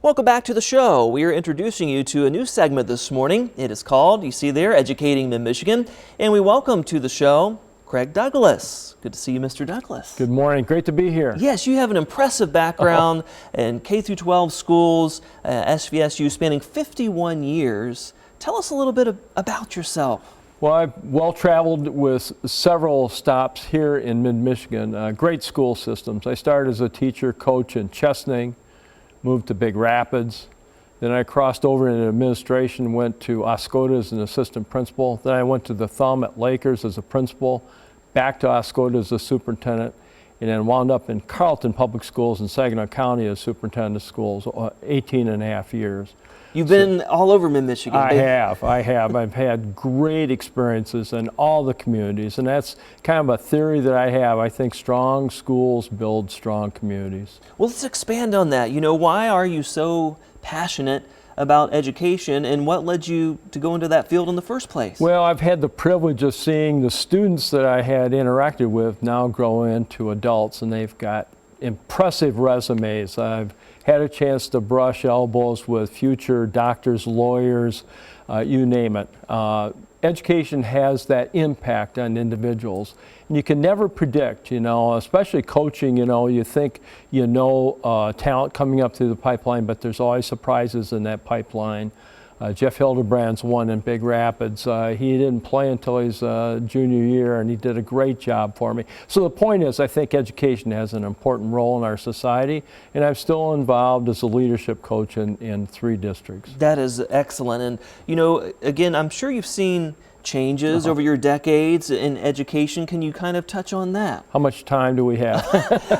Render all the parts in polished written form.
Welcome back to the show. We are introducing you to a new segment this morning. It is called, you see there, Educating Mid-Michigan. And we welcome to the show Craig Douglas. Good to see you, Mr. Douglas. Good morning. Great to be here. Yes, you have an impressive background in K-12 schools, SVSU, spanning 51 years. Tell us a little bit about yourself. Well, I've well-traveled with several stops here in mid-Michigan. Great school systems. I started as a teacher, coach in Chesaning, moved to Big Rapids. Then I crossed over into administration, went to Oscoda as an assistant principal. Then I went to the Thumb at Lakers as a principal, back to Oscoda as a superintendent, and then wound up in Carleton Public Schools in Saginaw County as superintendent of schools, 18 and a half years. You've been all over mid-Michigan. I have. I've had great experiences in all the communities, and that's kind of a theory that I have. I think strong schools build strong communities. Well, let's expand on that. You know, why are you so passionate about education, and what led you to go into that field in the first place? Well, I've had the privilege of seeing the students that I had interacted with now grow into adults, and they've got impressive resumes. I've had a chance to brush elbows with future doctors, lawyers, you name it. Education has that impact on individuals. And you can never predict, you know, especially coaching, you know, you think you know talent coming up through the pipeline, but there's always surprises in that pipeline. Jeff Hildebrand's one in Big Rapids. He didn't play until his junior year, and he did a great job for me. So the point is, I think education has an important role in our society, and I'm still involved as a leadership coach in 3 districts. That is excellent. And, you know, again, I'm sure you've seen changes over your decades in education. Can you kind of touch on that? How much time do we have?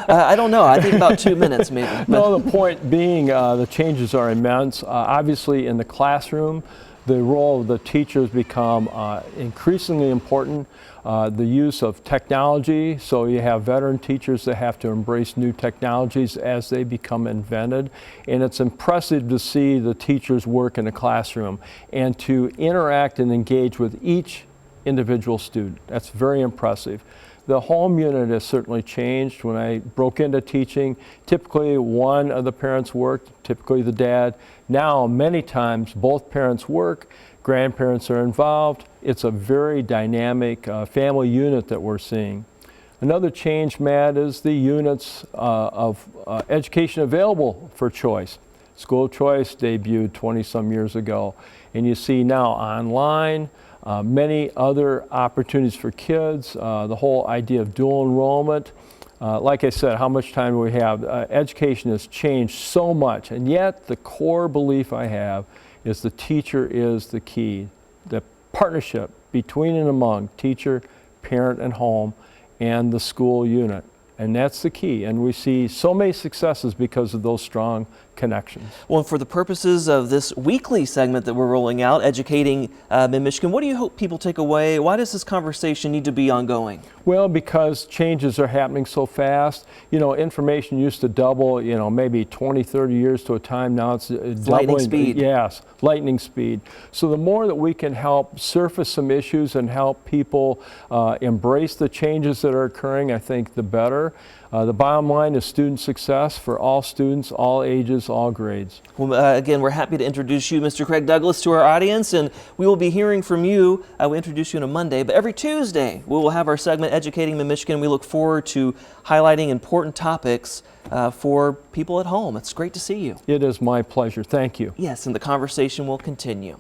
I don't know. I think about 2 minutes maybe. No, the point being the changes are immense. Obviously in the classroom, the role of the teachers become increasingly important. The use of technology, so you have veteran teachers that have to embrace new technologies as they become invented. And it's impressive to see the teachers work in a classroom and to interact and engage with each individual student. That's very impressive. The home unit has certainly changed. When I broke into teaching, typically one of the parents worked, typically the dad. Now, many times, both parents work, grandparents are involved. It's a very dynamic family unit that we're seeing. Another change, Matt, is the units of education available for choice. School choice debuted 20-some years ago, and you see now online, many other opportunities for kids, the whole idea of dual enrollment. Like I said, how much time do we have? Education has changed so much, and yet the core belief I have is the teacher is the key. The partnership between and among teacher, parent, and home, and the school unit. And that's the key. And we see so many successes because of those strong connections. Well, for the purposes of this weekly segment that we're rolling out, Educating Mid-Michigan, what do you hope people take away? Why does this conversation need to be ongoing? Well, because changes are happening so fast. You know, information used to double, you know, maybe 20, 30 years to a time. Now it's doubling. Lightning speed. Yes, lightning speed. So the more that we can help surface some issues and help people embrace the changes that are occurring, I think the better. The bottom line is student success for all students, all ages, all grades. Well, again, we're happy to introduce you, Mr. Craig Douglas, to our audience, and we will be hearing from you. We introduce you on a Monday, but every Tuesday we will have our segment Educating Mid-Michigan. We look forward to highlighting important topics for people at home. It's great to see you. It is my pleasure. Thank you. Yes, and the conversation will continue.